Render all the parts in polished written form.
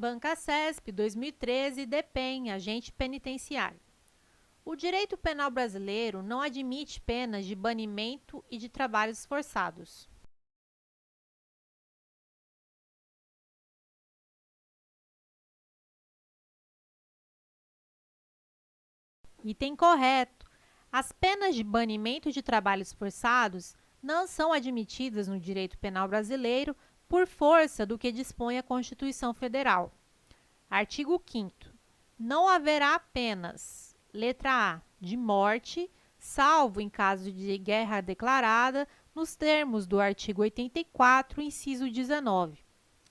Banca CESP 2013, DPEM, agente penitenciário. O direito penal brasileiro não admite penas de banimento e de trabalhos forçados. Item correto. As penas de banimento e de trabalhos forçados não são admitidas no direito penal brasileiro por força do que dispõe a Constituição Federal. Artigo 5º. Não haverá penas, letra A, de morte, salvo em caso de guerra declarada, nos termos do artigo 84, inciso 19.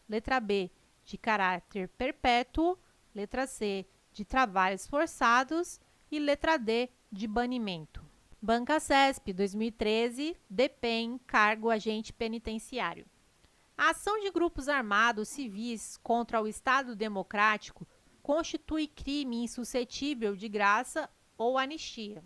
Letra B, de caráter perpétuo. Letra C, de trabalhos forçados. E letra D, de banimento. Banca CESP 2013, DPEM, cargo agente penitenciário. A ação de grupos armados civis contra o Estado Democrático constitui crime insuscetível de graça ou anistia.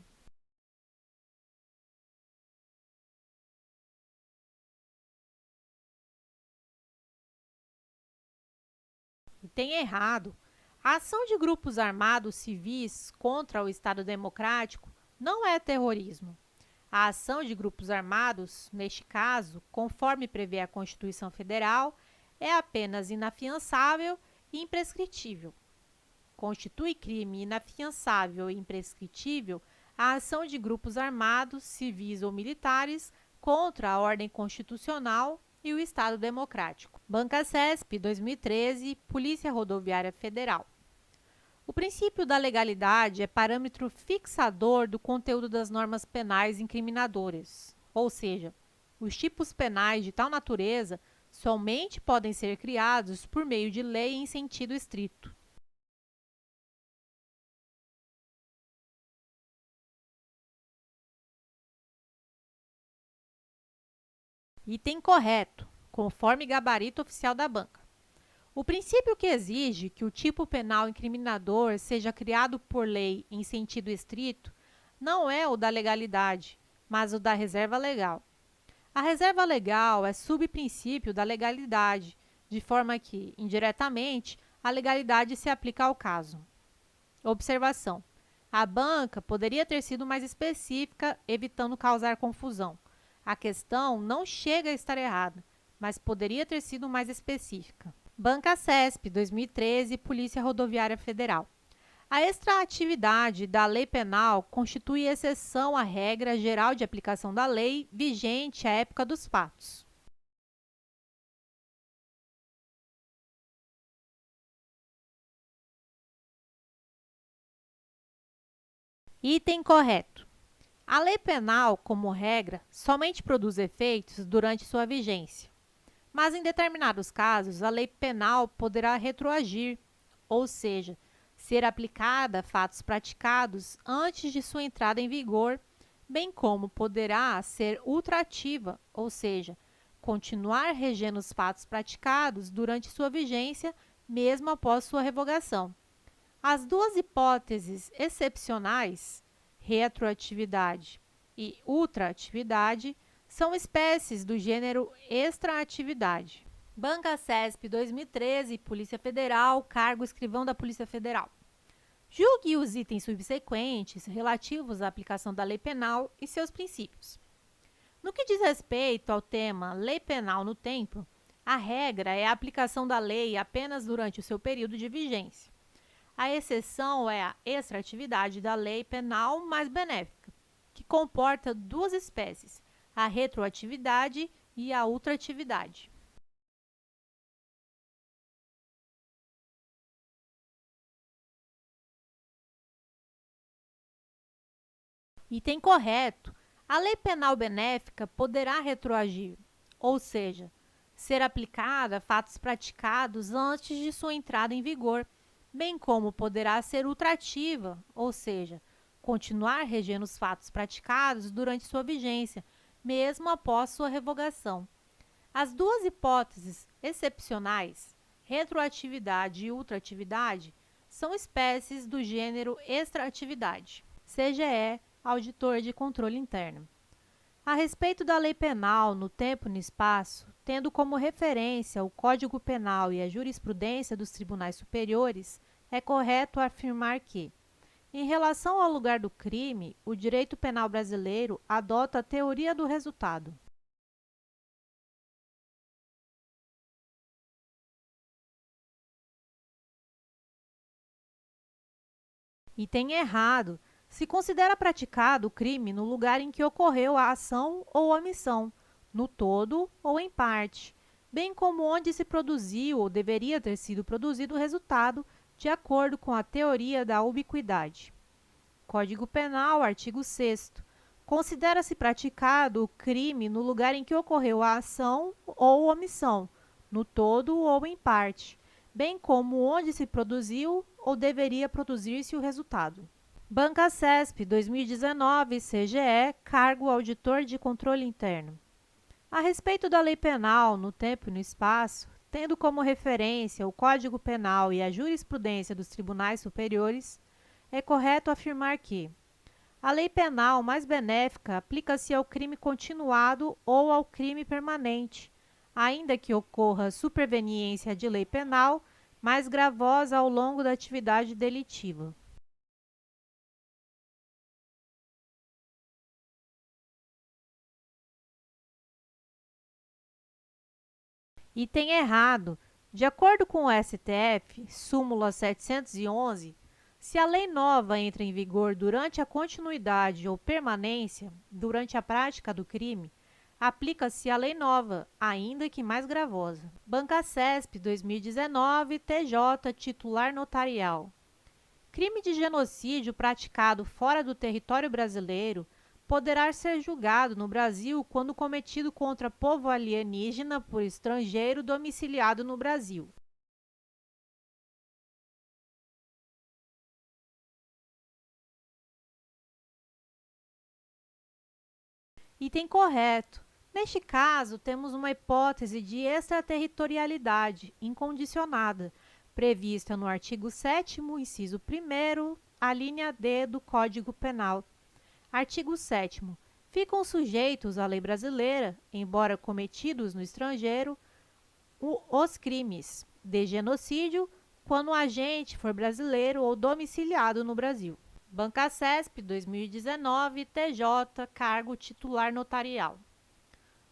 Item errado. A ação de grupos armados civis contra o Estado Democrático não é terrorismo. A ação de grupos armados, neste caso, conforme prevê a Constituição Federal, é apenas inafiançável e imprescritível. Constitui crime inafiançável e imprescritível a ação de grupos armados, civis ou militares contra a ordem constitucional e o Estado Democrático. Banca CESP 2013, Polícia Rodoviária Federal. O princípio da legalidade é parâmetro fixador do conteúdo das normas penais incriminadoras, ou seja, os tipos penais de tal natureza somente podem ser criados por meio de lei em sentido estrito. Item correto, conforme gabarito oficial da banca. O princípio que exige que o tipo penal incriminador seja criado por lei em sentido estrito não é o da legalidade, mas o da reserva legal. A reserva legal é subprincípio da legalidade, de forma que, indiretamente, a legalidade se aplica ao caso. Observação: a banca poderia ter sido mais específica, evitando causar confusão. A questão não chega a estar errada, mas poderia ter sido mais específica. Banca CESP 2013, Polícia Rodoviária Federal. A extraatividade da lei penal constitui exceção à regra geral de aplicação da lei vigente à época dos fatos. Item correto. A lei penal, como regra, somente produz efeitos durante sua vigência. Mas, em determinados casos, a lei penal poderá retroagir, ou seja, ser aplicada a fatos praticados antes de sua entrada em vigor, bem como poderá ser ultrativa, ou seja, continuar regendo os fatos praticados durante sua vigência, mesmo após sua revogação. As duas hipóteses excepcionais, retroatividade e ultraatividade, são espécies do gênero extraatividade. Banca CESP 2013, Polícia Federal, cargo escrivão da Polícia Federal. Julgue os itens subsequentes relativos à aplicação da lei penal e seus princípios. No que diz respeito ao tema lei penal no tempo, a regra é a aplicação da lei apenas durante o seu período de vigência. A exceção é a extratividade da lei penal mais benéfica, que comporta duas espécies, a retroatividade e a ultratividade. Item correto. A lei penal benéfica poderá retroagir, ou seja, ser aplicada a fatos praticados antes de sua entrada em vigor, bem como poderá ser ultrativa, ou seja, continuar regendo os fatos praticados durante sua vigência, mesmo após sua revogação. As duas hipóteses excepcionais, retroatividade e ultratividade, são espécies do gênero extraatividade. CGE, Auditor de Controle Interno. A respeito da lei penal no tempo e no espaço, tendo como referência o Código Penal e a jurisprudência dos tribunais superiores, é correto afirmar que, em relação ao lugar do crime, o direito penal brasileiro adota a teoria do resultado. Item errado. Se considera praticado o crime no lugar em que ocorreu a ação ou omissão, no todo ou em parte, bem como onde se produziu ou deveria ter sido produzido o resultado, de acordo com a teoria da ubiquidade. Código Penal, artigo 6º. Considera-se praticado o crime no lugar em que ocorreu a ação ou omissão, no todo ou em parte, bem como onde se produziu ou deveria produzir-se o resultado. Banca CESP 2019, CGE, cargo auditor de controle interno. A respeito da lei penal no tempo e no espaço, tendo como referência o Código Penal e a jurisprudência dos tribunais superiores, é correto afirmar que a lei penal mais benéfica aplica-se ao crime continuado ou ao crime permanente, ainda que ocorra superveniência de lei penal mais gravosa ao longo da atividade delitiva. Item errado. De acordo com o STF, súmula 711, se a lei nova entra em vigor durante a continuidade ou permanência, durante a prática do crime, aplica-se a lei nova, ainda que mais gravosa. Banca CESP 2019, TJ, titular notarial. Crime de genocídio praticado fora do território brasileiro poderá ser julgado no Brasil quando cometido contra povo alienígena por estrangeiro domiciliado no Brasil. Item correto. Neste caso, temos uma hipótese de extraterritorialidade incondicionada, prevista no artigo 7º, inciso 1º, a linha D do Código Penal. Artigo 7º. Ficam sujeitos à lei brasileira, embora cometidos no estrangeiro, os crimes de genocídio quando o agente for brasileiro ou domiciliado no Brasil. Banca CESP 2019, TJ, cargo titular notarial.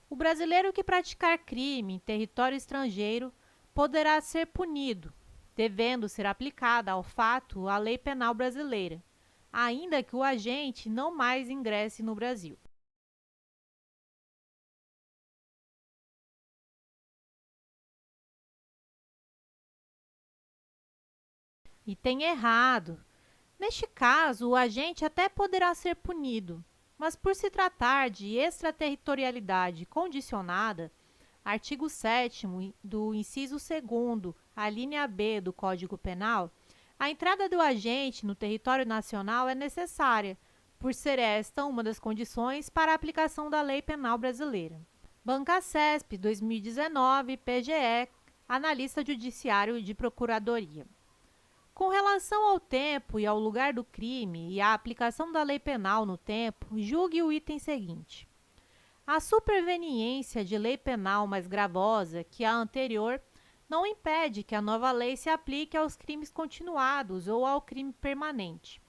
O brasileiro que praticar crime em território estrangeiro poderá ser punido, devendo ser aplicada ao fato a lei penal brasileira, ainda que o agente não mais ingresse no Brasil. Item errado. Neste caso, o agente até poderá ser punido, mas por se tratar de extraterritorialidade condicionada, artigo 7º do inciso 2º, a linha B do Código Penal, a entrada do agente no território nacional é necessária, por ser esta uma das condições para a aplicação da lei penal brasileira. Banca CESP 2019, PGE, analista judiciário de procuradoria. Com relação ao tempo e ao lugar do crime e à aplicação da lei penal no tempo, julgue o item seguinte. A superveniência de lei penal mais gravosa que a anterior não impede que a nova lei se aplique aos crimes continuados ou ao crime permanente.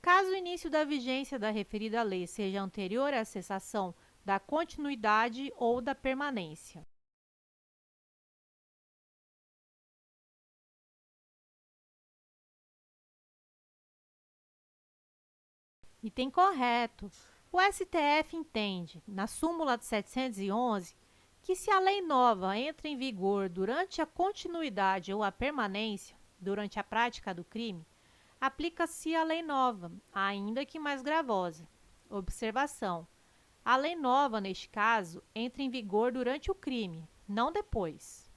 Caso o início da vigência da referida lei seja anterior à cessação da continuidade ou da permanência. Item correto. O STF entende, na súmula de 711, que se a lei nova entra em vigor durante a continuidade ou a permanência, durante a prática do crime, aplica-se a lei nova, ainda que mais gravosa. Observação: a lei nova, neste caso, entra em vigor durante o crime, não depois.